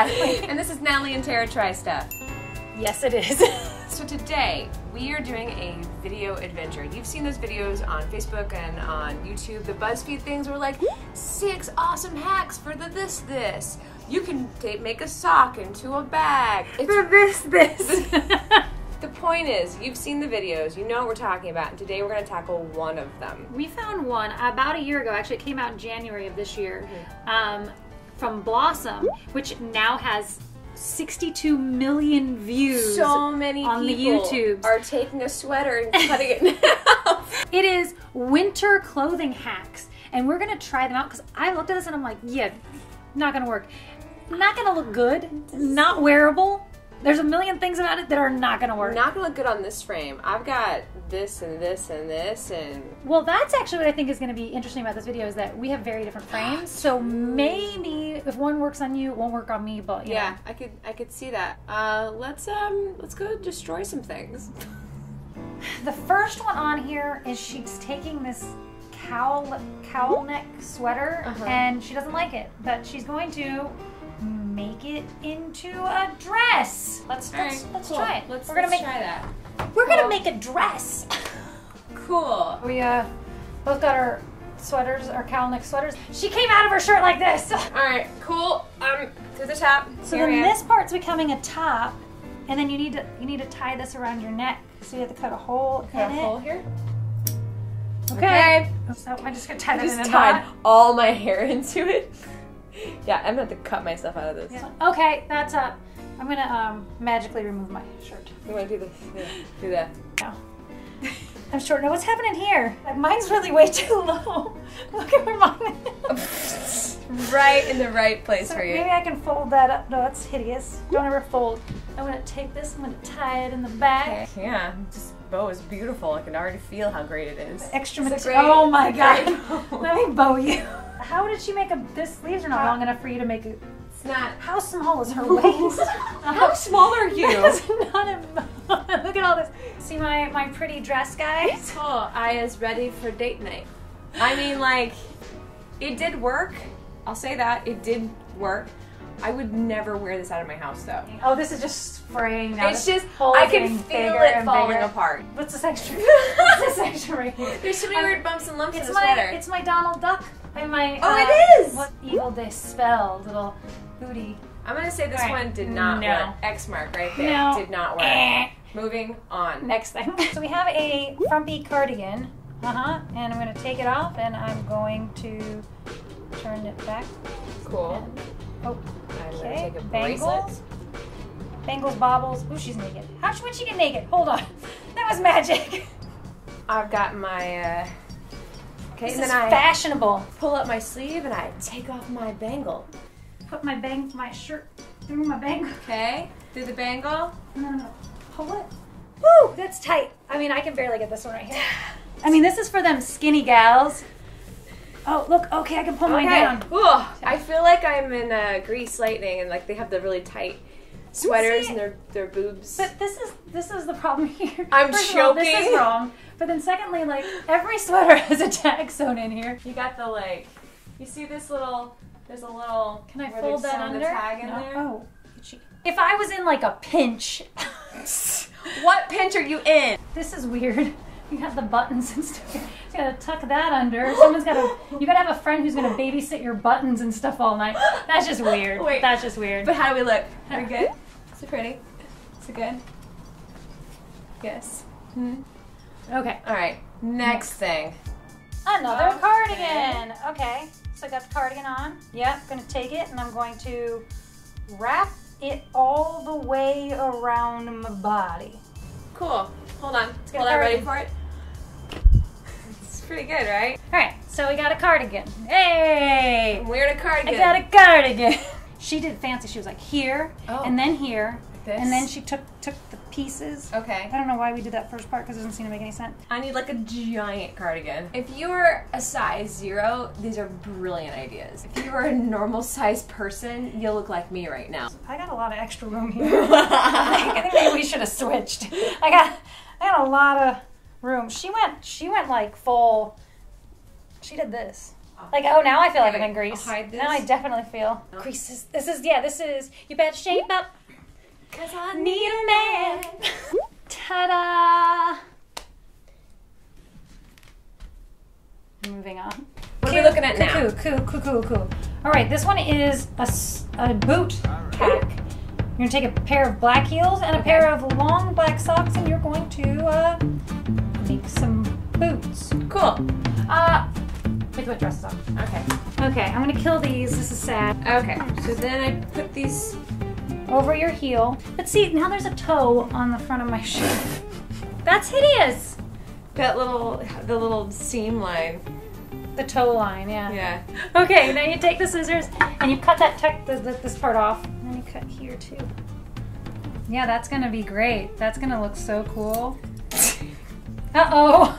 Natalie. And this is Natalie and Tara Try Stuff. Yes, it is. So today, we are doing a video adventure. You've seen those videos on Facebook and on YouTube. The BuzzFeed things were like, 6 awesome hacks for the this. You can make a sock into a bag. For this. The point is, you've seen the videos, you know what we're talking about, and today we're going to tackle one of them. We found one about a year ago. Actually, it came out in January of this year. From Blossom, which now has 62 million views. So many on people the YouTube are taking a sweater and cutting it in half. It is winter clothing hacks, and we're gonna try them out because I looked at this and I'm like, yeah, not gonna work, not gonna look good, not wearable. There's a million things about it that are not gonna work. Not gonna look good on this frame. I've got this and this and this and... Well, that's actually what I think is gonna be interesting about this video is that we have very different frames. So maybe if one works on you, it won't work on me, but you know. I could see that. Let's go destroy some things. The first one on here is she's taking this cowl neck sweater and she doesn't like it, but she's going to make it into a dress. Let's try it. We're gonna try that. We're gonna make a dress. Cool. We both got our sweaters, our cowl neck sweaters. She came out of her shirt like this. All right, cool. To the top. So then this part's becoming a top, and then you need to tie this around your neck. So you have to cut a hole in it. Cut a hole here. Okay. So I'm just gonna tie that in a knot. Just tied all my hair into it. Yeah, I'm gonna have to cut myself out of this. Yeah. Okay, that's up. I'm gonna magically remove my shirt. You wanna do this? Yeah, do that. No. I'm short. Now what's happening here? Like, mine's really way too low. Look at where mine is. Right in the right place so for you. Maybe I can fold that up. No, that's hideous. Don't ever fold. I'm gonna take this, I'm gonna tie it in the back. Okay. Yeah, this bow is beautiful. I can already feel how great it is. Extra material. Oh my god. Let me bow you. How did she make the sleeves are not long enough for you to make it? It's not. How small is her waist? How small are you? That's not a, look at all this. See my pretty dress, guys? Oh, I is ready for date night. I mean, like, it did work. I'll say that. It did work. I would never wear this out of my house, though. Oh, this is just spraying now. It's just, I can feel it falling apart. What's this extra? What's this extra right here? There's so many weird bumps and lumps in the sweater. It's my Donald Duck. It is! What evil they spelled, little booty. I'm gonna say this one did not work. X mark right there. No. Did not work. Moving on. Next thing. So we have a frumpy cardigan. And I'm gonna take it off and I'm going to turn it back. Cool. And, I'm gonna okay. take a bracelet. Bangles, bobbles. Ooh, she's naked. When'd she get naked? Hold on. That was magic. I've got my, okay, This and is then I fashionable. pull up my sleeve and I take off my bangle. Put my shirt through my bangle. Okay, through the bangle. No. Pull it. Woo, that's tight. I mean, I can barely get this one right here. I mean, this is for them skinny gals. Oh, look, okay, I can pull mine down. Ooh, I feel like I'm in Grease Lightning and like they have the really tight sweaters and their boobs. But this is the problem here. I'm First choking. of all, this is wrong. But then secondly, like, every sweater has a tag sewn in here. You got the, like, you see this little, there's a little, can I fold that under? The tag in there? Oh, if I was in like a pinch. What pinch are you in? This is weird. You have the buttons and stuff. You gotta tuck that under. You gotta have a friend who's gonna babysit your buttons and stuff all night. That's just weird. Wait. That's just weird. But how do we look? Are we good? Is it pretty? Is it good? Yes. Okay. All right. Next thing. Another cardigan. Okay. So I got the cardigan on. Yep. Gonna take it and I'm going to wrap it all the way around my body. Cool. Hold on. Let's get Hold on. Ready for it? It's pretty good, right? All right. So we got a cardigan. Hey! I'm wearing a cardigan. I got a cardigan. She did fancy. She was like here and then here. This? And then she took the pieces. Okay. I don't know why we did that first part because it doesn't seem to make any sense. I need like a giant cardigan. If you're a size 0, these are brilliant ideas. If you are a normal size person, you'll look like me right now. I got a lot of extra room here. I think maybe we should have switched. I got a lot of room. She went like full. She did this. Like, oh, now I feel like I'm in grease. I'll hide this. Now I definitely feel grease. This is, you better shape up, 'cause I need a man. Ta-da! Moving on. What are we looking at now? Cool. All right, this one is a boot hack. You're gonna take a pair of black heels and a pair of long black socks, and you're going to make some boots. Cool. We put dresses on. Okay. Okay, I'm gonna kill these. This is sad. Okay, so then I put these over your heel. But see, now there's a toe on the front of my shoe. That's hideous. the little seam line. The toe line, yeah. Yeah. Okay, now you take the scissors and you cut this part off, and then you cut here too. Yeah, that's gonna be great. That's gonna look so cool. Uh-oh.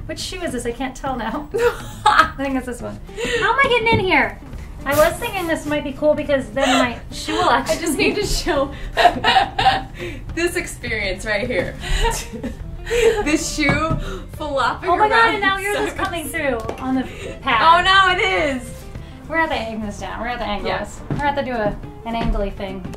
Which shoe is this? I can't tell now. I think it's this one. How am I getting in here? I was thinking this might be cool because then my shoe will actually... I just need to show this experience right here. This shoe flopping around. Oh my god, and now yours is coming through on the pad. Oh no, it is! We're gonna have to angle this down. We're gonna have to angle this. We're gonna have to do an angly thing. Do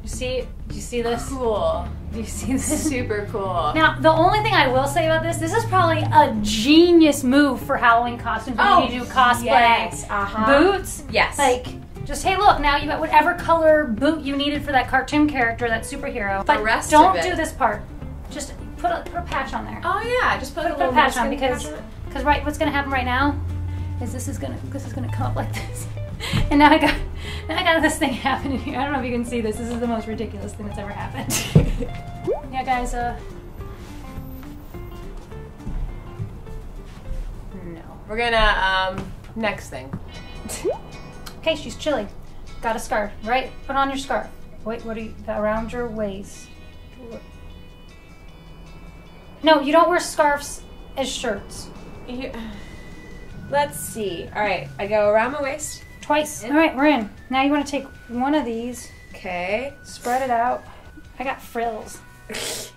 you see this? Cool. Do you see this? Super cool. Now, the only thing I will say about this is probably a genius move for Halloween costumes when you do cosplay. Yes. Boots. Yes. Like, just, hey, look, now you got whatever color boot you needed for that cartoon character, that superhero. But don't do this part. Just put a patch on there. Oh yeah, just put a little patch on because what's gonna happen right now is this is gonna come up like this. And now I got this thing happening here. I don't know if you can see this. This is the most ridiculous thing that's ever happened. Yeah, guys, no. We're gonna, next thing. Okay, she's chilly. Got a scarf, right? Put on your scarf. Wait, what are you, around your waist. No, you don't wear scarves as shirts. Let's see. All right, I go around my waist. Twice. All right, we're in. Now you want to take one of these. Okay. Spread it out. I got frills.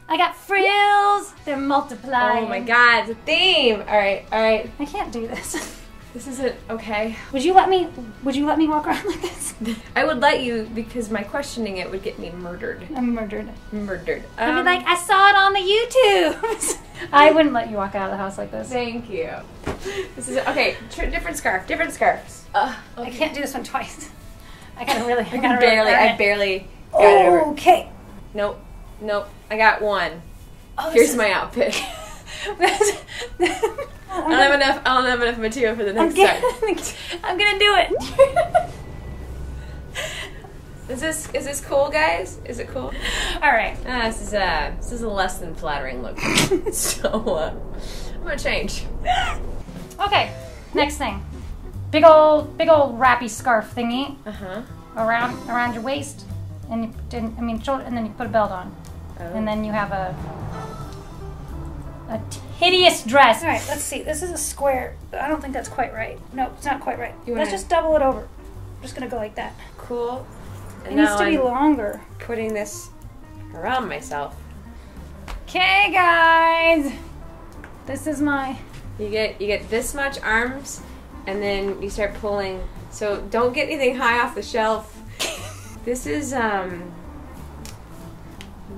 I got frills. They're multiplying. Oh my god, it's a theme. All right. I can't do this. This isn't okay. Would you let me walk around like this? I would let you because my questioning it would get me murdered. I'm murdered. Murdered. I'd be like, I saw it on the YouTube. I wouldn't let you walk out of the house like this. Thank you. This is okay. Different scarf. Different scarves. Okay. I can't do this one twice. I barely. I barely got it over. Okay. Nope. I got one. Oh, here's my outfit. I don't have enough material for the next time. I'm gonna do it. Is this cool, guys? Is it cool? All right. This is a less than flattering look. So I'm gonna change. Okay. Next thing. Big old wrappy scarf thingy. Around your waist, and shoulder, and then you put a belt on, and then you have a hideous dress. All right, let's see. This is a square. I don't think that's quite right. No, it's not quite right. Let's just double it over. I'm just gonna go like that. Cool. And it needs to be longer. Putting this around myself. Okay, guys. This is my. You get this much arms, and then you start pulling. So don't get anything high off the shelf. This is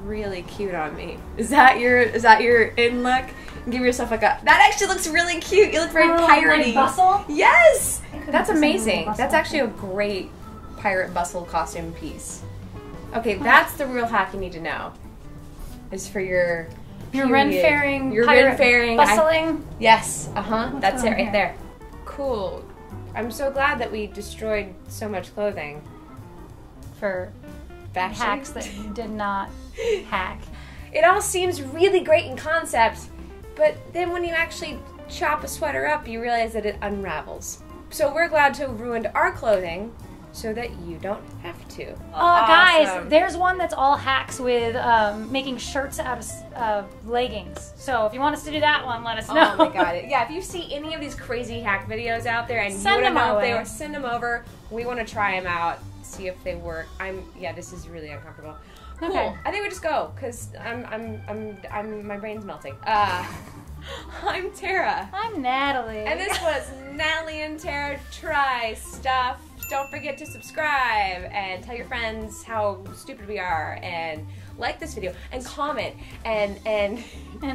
really cute on me. Is that your in look? Give yourself like a. That actually looks really cute. You look very piratey. Like bustle? Yes, that's amazing. That's actually a great pirate bustle costume piece. Okay, that's the real hack you need to know. Is for your Ren-faring. Your Ren-faring bustling. Yes. That's it right there. Cool. I'm so glad that we destroyed so much clothing for fashion hacks that you did not hack. It all seems really great in concept, but then when you actually chop a sweater up, you realize that it unravels. So we're glad to have ruined our clothing so that you don't have to. Guys, there's one that's all hacks with making shirts out of leggings. So if you want us to do that one, let us know. Oh my god. Yeah, if you see any of these crazy hack videos out there and you want to know if they work, send them over. We want to try them out, see if they work. This is really uncomfortable. Cool. Okay. I think we just go because my brain's melting. I'm Tara. I'm Natalie. And this was Natalie and Tara Try Stuff. Don't forget to subscribe and tell your friends how stupid we are, and like this video and comment and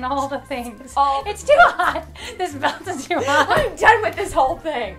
all the things. All it's too hot. This belt is too hot. I'm done with this whole thing.